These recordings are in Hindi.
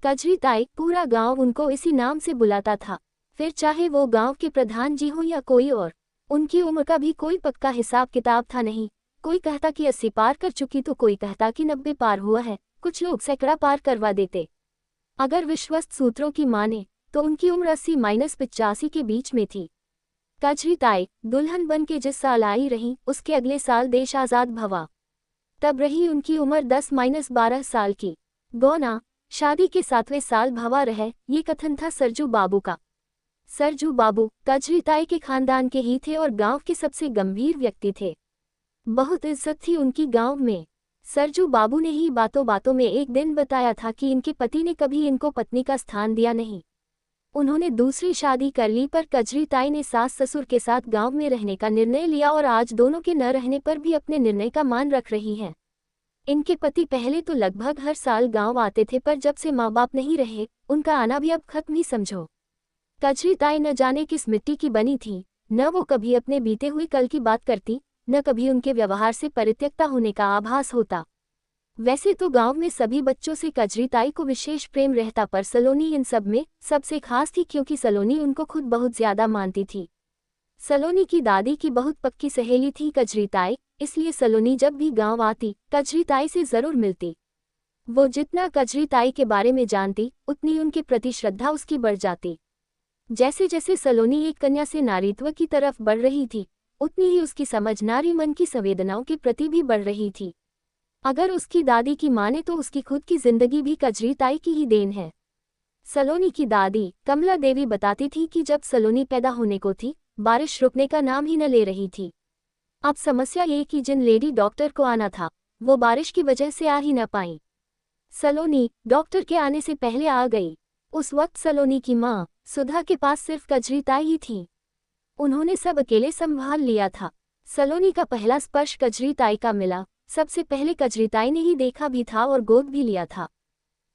कजरी ताई, पूरा गांव उनको इसी नाम से बुलाता था। फिर चाहे वो गांव के प्रधान जी हो या कोई और, उनकी उम्र का भी कोई पक्का हिसाब किताब था नहीं। कोई कहता कि 80 पार कर चुकी तो कोई कहता कि 90 पार हुआ है, कुछ लोग सैकड़ा पार करवा देते। अगर विश्वस्त सूत्रों की माने तो उनकी उम्र 80-85 के बीच में थी। कजरी ताई दुल्हन बन के जिस साल आई रही, उसके अगले साल देश आज़ाद भवा। तब रही उनकी उम्र 10-12 साल की। गौना शादी के 7वें साल भवा रहे, ये कथन था सरजू बाबू का। सरजू बाबू कजरी ताई के खानदान के ही थे और गांव के सबसे गंभीर व्यक्ति थे। बहुत इज्जत थी उनकी गांव में। सरजू बाबू ने ही बातों बातों में एक दिन बताया था कि इनके पति ने कभी इनको पत्नी का स्थान दिया नहीं। उन्होंने दूसरी शादी कर ली, पर कजरी ताई ने सास ससुर के साथ गांव में रहने का निर्णय लिया और आज दोनों के न रहने पर भी अपने निर्णय का मान रख रही हैं। इनके पति पहले तो लगभग हर साल गांव आते थे, पर जब से माँ बाप नहीं रहे, उनका आना भी अब खत्म ही समझो। कजरी ताई न जाने किस मिट्टी की बनी थी, न वो कभी अपने बीते हुए कल की बात करती, न कभी उनके व्यवहार से परित्यक्ता होने का आभास होता। वैसे तो गांव में सभी बच्चों से कजरी ताई को विशेष प्रेम रहता, पर सलोनी इन सब में सबसे खास थी, क्योंकि सलोनी उनको खुद बहुत ज्यादा मानती थी। सलोनी की दादी की बहुत पक्की सहेली थी कजरी ताई, इसलिए सलोनी जब भी गांव आती कजरी ताई से जरूर मिलती। वो जितना कजरी ताई के बारे में जानती, उतनी उनके प्रति श्रद्धा उसकी बढ़ जाती। जैसे जैसे सलोनी एक कन्या से नारीत्व की तरफ बढ़ रही थी, उतनी ही उसकी समझ नारी मन की संवेदनाओं के प्रति भी बढ़ रही थी। अगर उसकी दादी की माने तो उसकी खुद की जिंदगी भी कजरी ताई की ही देन है। सलोनी की दादी कमला देवी बताती थी कि जब सलोनी पैदा होने को थी, बारिश रुकने का नाम ही न ले रही थी। अब समस्या ये कि जिन लेडी डॉक्टर को आना था, वो बारिश की वजह से आ ही न पाई। सलोनी डॉक्टर के आने से पहले आ गई। उस वक्त सलोनी की माँ सुधा के पास सिर्फ कजरी ताई ही थी। उन्होंने सब अकेले संभाल लिया था। सलोनी का पहला स्पर्श कजरी ताई का मिला, सबसे पहले कजरी ताई ने ही देखा भी था और गोद भी लिया था।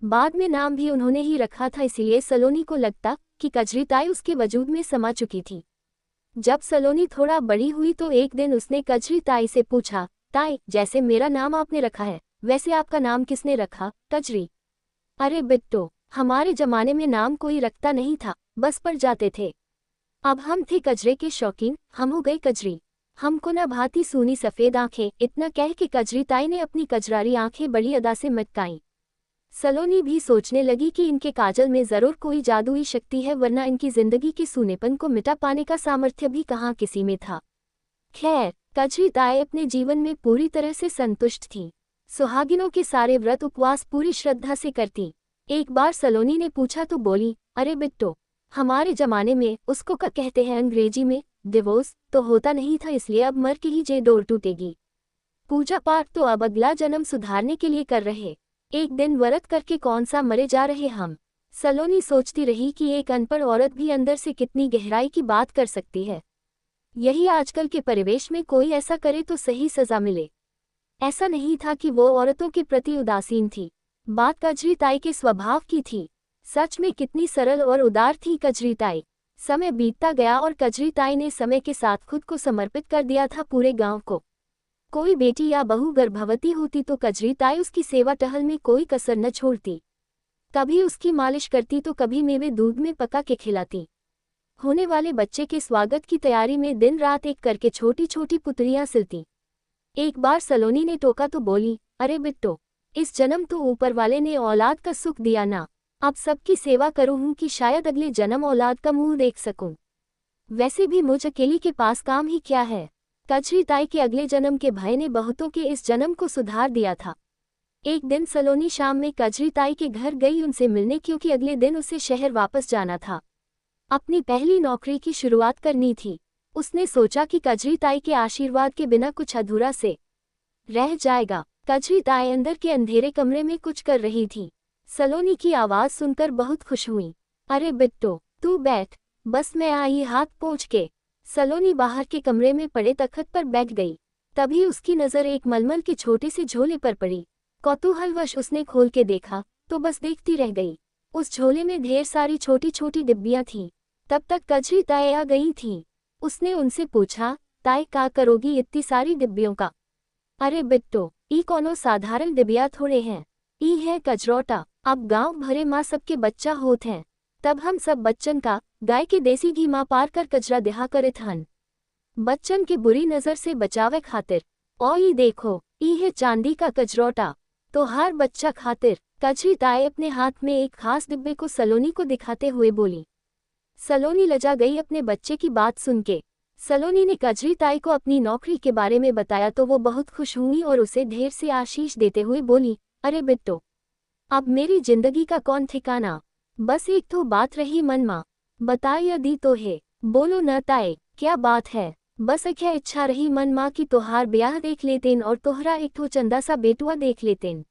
बाद में नाम भी उन्होंने ही रखा था, इसीलिए सलोनी को लगता कि कजरी ताई उसके वजूद में समा चुकी थी। जब सलोनी थोड़ा बड़ी हुई तो एक दिन उसने कजरी ताई से पूछा, ताई, जैसे मेरा नाम आपने रखा है, वैसे आपका नाम किसने रखा? कजरी। अरे बिट्टो, हमारे जमाने में नाम कोई रखता नहीं था, बस पड़ जाते थे। अब हम थे कजरे के शौकीन, हम हो गए कजरी। हमको न भाती सूनी सफ़ेद आंखें। इतना कह के कजरी ताई ने अपनी कजरारी आंखें बड़ी अदा से मटकाईं। सलोनी भी सोचने लगी कि इनके काजल में जरूर कोई जादुई शक्ति है, वरना इनकी जिंदगी के सूनेपन को मिटा पाने का सामर्थ्य भी कहाँ किसी में था। खैर, कजरी ताई अपने जीवन में पूरी तरह से संतुष्ट थी। सुहागिनों के सारे व्रत उपवास पूरी श्रद्धा से करती। एक बार सलोनी ने पूछा तो बोली, अरे बिट्टो, हमारे जमाने में उसको क्या कहते हैं अंग्रेजी में, डिवोर्स तो होता नहीं था, इसलिए अब मर के ही जे डोर टूटेगी। पूजा पाठ तो अब अगला जन्म सुधारने के लिए कर रहे, एक दिन व्रत करके कौन सा मरे जा रहे हम। सलोनी सोचती रही कि एक अनपढ़ औरत भी अंदर से कितनी गहराई की बात कर सकती है। यही आजकल के परिवेश में कोई ऐसा करे तो सही सजा मिले। ऐसा नहीं था कि वो औरतों के प्रति उदासीन थी, बात कजरी ताई के स्वभाव की थी। सच में कितनी सरल और उदार थी कजरी ताई। समय बीतता गया और कजरी ताई ने समय के साथ खुद को समर्पित कर दिया था पूरे गांव को। कोई बेटी या बहू गर्भवती होती तो कजरी ताई उसकी सेवा टहल में कोई कसर न छोड़ती। कभी उसकी मालिश करती तो कभी मेवे दूध में पका के खिलाती। होने वाले बच्चे के स्वागत की तैयारी में दिन रात एक करके छोटी छोटी पुतलियां सिलती। एक बार सलोनी ने टोका तो बोली, अरे बिट्टो, इस जन्म तो ऊपर वाले ने औलाद का सुख दिया ना, अब सबकी सेवा करूं हूं कि शायद अगले जन्म औलाद का मुंह देख सकूं। वैसे भी मुझ अकेली के पास काम ही क्या है। कजरी ताई के अगले जन्म के भय ने बहुतों के इस जन्म को सुधार दिया था। एक दिन सलोनी शाम में कजरी ताई के घर गई उनसे मिलने, क्योंकि अगले दिन उसे शहर वापस जाना था। अपनी पहली नौकरी की शुरुआत करनी थी। उसने सोचा कि कजरी ताई के आशीर्वाद के बिना कुछ अधूरा से रह जाएगा। कजरी ताई अंदर के अंधेरे कमरे में कुछ कर रही थी। सलोनी की आवाज सुनकर बहुत खुश हुई। अरे बिट्टो, तू बैठ, बस मैं आई हाथ पोंछ के। सलोनी बाहर के कमरे में पड़े तख्त पर बैठ गई। तभी उसकी नज़र एक मलमल के छोटे से झोले पर पड़ी। कौतूहलवश उसने खोल के देखा तो बस देखती रह गई। उस झोले में ढेर सारी छोटी छोटी डिब्बियां थीं। तब तक कजरी ताई आ गई थीं। उसने उनसे पूछा, ताई क्या करोगी इतनी सारी डिब्बियों का? अरे बिट्टो, ई कोनो साधारण डिब्बियां थोड़े हैं, ई है कजरोटा, अब गांव भरे माँ सबके बच्चा होत हैं। तब हम सब बच्चन का गाय के देसी घी माँ पार कर कचरा देहा करे हन, बच्चन के बुरी नजर से बचावे खातिर। ओ ई देखो, ई है चांदी का कजरोटा, तो हर बच्चा खातिर। कजरी ताई अपने हाथ में एक खास डिब्बे को सलोनी को दिखाते हुए बोली। सलोनी लजा गई अपने बच्चे की बात सुन के। सलोनी ने कजरी ताई को अपनी नौकरी के बारे में बताया तो वो बहुत खुश हुई और उसे ढेर से आशीष देते हुए बोली, अरे बिट्टो, अब मेरी जिंदगी का कौन ठिकाना, बस एक तो बात रही मन माँ, बता यदि तो है, बोलो न ताए, क्या बात है। बस क्या इच्छा रही मन माँ की तोहार ब्याह देख लेतेन और तोहरा एक तो चंदा सा बेटुआ देख लेतेन,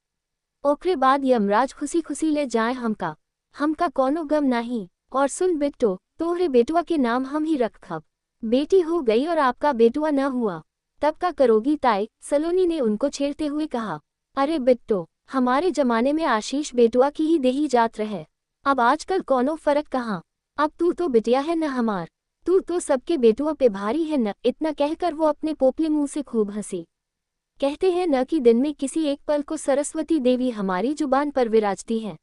ओकरे बाद यमराज खुशी खुशी ले जाए हमका कोनो गम नहीं। और सुन बिट्टो, तोहरे बेटुआ के नाम हम ही रखब, बेटी हो गई और आपका बेटुआ न हुआ तब का करोगी ताई, सलोनी ने उनको छेड़ते हुए कहा। अरे बिट्टो, हमारे जमाने में आशीष बेटुआ की ही देही जात रहे, अब आजकल कोनो फर्क कहाँ, अब तू तो बिटिया है न हमार, तू तो सबके बेटुआ पे भारी है न। इतना कहकर वो अपने पोपले मुंह से खूब हंसी। कहते हैं न कि दिन में किसी एक पल को सरस्वती देवी हमारी जुबान पर विराजती हैं।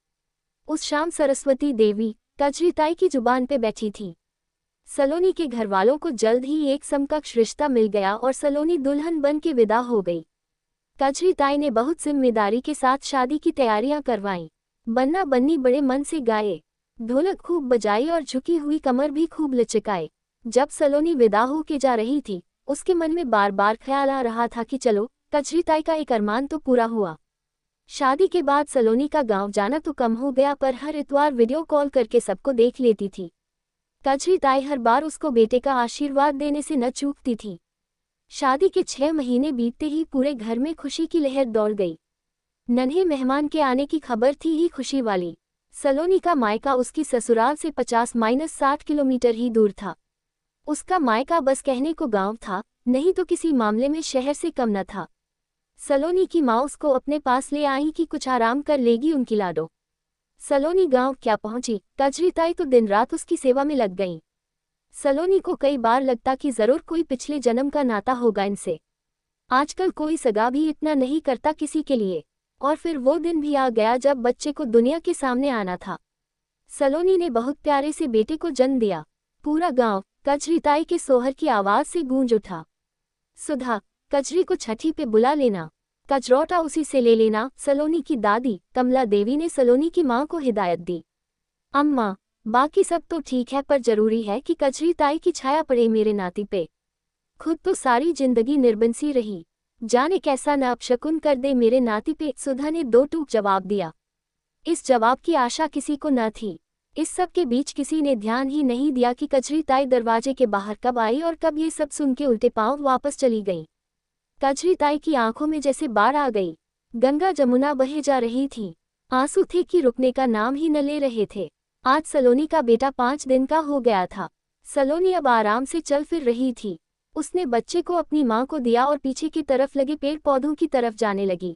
उस शाम सरस्वती देवी कजरी ताई की जुबान पे बैठी थी। सलोनी के घरवालों को जल्द ही एक समकक्ष रिश्ता मिल गया और सलोनी दुल्हन बन के विदा हो गई। कजरी ताई ने बहुत जिम्मेदारी के साथ शादी की तैयारियां करवाईं। बन्ना बन्नी बड़े मन से गाए, ढोलक खूब बजाई और झुकी हुई कमर भी खूब लचकाए। जब सलोनी विदा हो के जा रही थी, उसके मन में बार बार ख्याल आ रहा था कि चलो, कजरी ताई का एक अरमान तो पूरा हुआ। शादी के बाद सलोनी का गांव जाना तो कम हो गया, पर हर इतवार वीडियो कॉल करके सबको देख लेती थी। कजरी ताई हर बार उसको बेटे का आशीर्वाद देने से न चूकती थी। शादी के 6 महीने बीतते ही पूरे घर में खुशी की लहर दौड़ गई। नन्हे मेहमान के आने की खबर थी ही खुशी वाली। सलोनी का मायका उसकी ससुराल से 50-60 किलोमीटर ही दूर था। उसका मायका बस कहने को गांव था, नहीं तो किसी मामले में शहर से कम न था। सलोनी की माँ उसको अपने पास ले आई कि कुछ आराम कर लेगी उनकी लाडो। सलोनी गांव क्या पहुंची, कजरी ताई तो दिन रात उसकी सेवा में लग गईं। सलोनी को कई बार लगता कि जरूर कोई पिछले जन्म का नाता होगा इनसे। आजकल कोई सगा भी इतना नहीं करता किसी के लिए। और फिर वो दिन भी आ गया जब बच्चे को दुनिया के सामने आना था। सलोनी ने बहुत प्यारे से बेटे को जन्म दिया। पूरा गांव कजरी ताई के सोहर की आवाज से गूंज उठा। सुधा, कजरी को छठी पे बुला लेना, कजरोटा उसी से ले लेना। सलोनी की दादी कमला देवी ने सलोनी की मां को हिदायत दी। अम्मा, बाकी सब तो ठीक है, पर जरूरी है कि कजरी ताई की छाया पड़े मेरे नाती पे। खुद तो सारी जिंदगी निर्बंसी रही, जाने कैसा न अपशकुन कर दे मेरे नाती पे। सुधा ने 2 टूक जवाब दिया। इस जवाब की आशा किसी को न थी। इस सब के बीच किसी ने ध्यान ही नहीं दिया कि कजरी ताई दरवाजे के बाहर कब आई और कब ये सब सुन के उल्टे पांव वापस चली गई। कजरी ताई की आंखों में जैसे बाढ़ आ गई। गंगा जमुना बहे जा रही थी, आंसू थे कि रुकने का नाम ही न ले रहे थे। आज सलोनी का बेटा 5 दिन का हो गया था। सलोनी अब आराम से चल फिर रही थी। उसने बच्चे को अपनी मां को दिया और पीछे की तरफ लगे पेड़ पौधों की तरफ जाने लगी।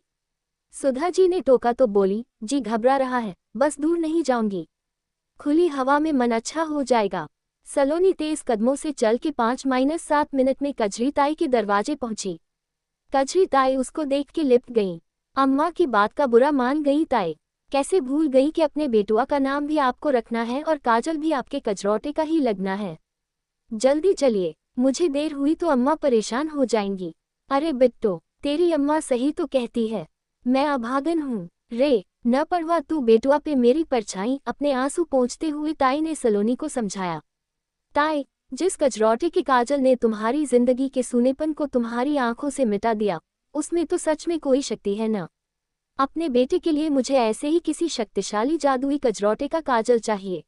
सुधा जी ने टोका तो बोली, जी घबरा रहा है, बस दूर नहीं जाऊंगी, खुली हवा में मन अच्छा हो जाएगा। सलोनी तेज कदमों से चल के 5-7 मिनट में कजरी ताई के दरवाजे पहुंची। कजरी ताई उसको देख के लिपट गईं। अम्मा की बात का बुरा मान गई ताई, कैसे भूल गई कि अपने बेटुआ का नाम भी आपको रखना है और काजल भी आपके कजरोटे का ही लगना है। जल्दी चलिए, मुझे देर हुई तो अम्मा परेशान हो जाएंगी। अरे बिट्टो, तेरी अम्मा सही तो कहती है, मैं अभागन हूँ रे, न परवाह तू बेटुआ पे मेरी परछाई। अपने आंसू पोंछते हुए ताई ने सलोनी को समझाया। ताई, जिस कजरोटे की काजल ने तुम्हारी जिंदगी के सूनेपन को तुम्हारी आंखों से मिटा दिया, उसमें तो सच में कोई शक्ति है न। अपने बेटे के लिए मुझे ऐसे ही किसी शक्तिशाली जादुई कजरोटे का काजल चाहिए।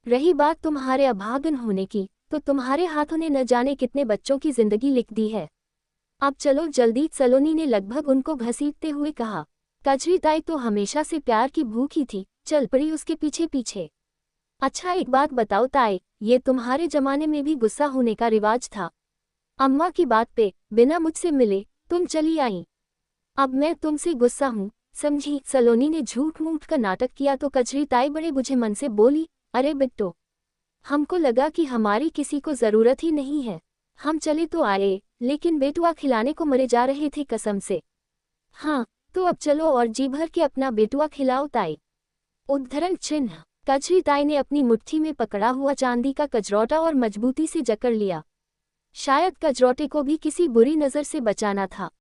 रही बात तुम्हारे अभागन होने की, तो तुम्हारे हाथों ने न जाने कितने बच्चों की जिंदगी लिख दी है। अब चलो जल्दी, सलोनी ने लगभग उनको घसीटते हुए कहा। कजरी ताई तो हमेशा से प्यार की भूखी थी, चल पड़ी उसके पीछे पीछे। अच्छा एक बात बताओ ताई, ये तुम्हारे जमाने में भी गुस्सा होने का रिवाज था? अम्मा की बात पे बिना मुझसे मिले तुम चली आई, अब मैं तुमसे गुस्सा हूँ, समझी? सलोनी ने झूठ मूठ का नाटक किया तो कजरी ताई बड़े बुझे मन से बोली, अरे बिट्टो, हमको लगा कि हमारी किसी को जरूरत ही नहीं है, हम चले तो आए, लेकिन बेटुआ खिलाने को मरे जा रहे थे कसम से। हाँ, तो अब चलो और जी भर के अपना बेटुआ खिलाओ ताई। उद्धरण चिन्ह। कजरी ताई ने अपनी मुट्ठी में पकड़ा हुआ चांदी का कजरौटा और मजबूती से जकड़ लिया। शायद कजरौटे को भी किसी बुरी नज़र से बचाना था।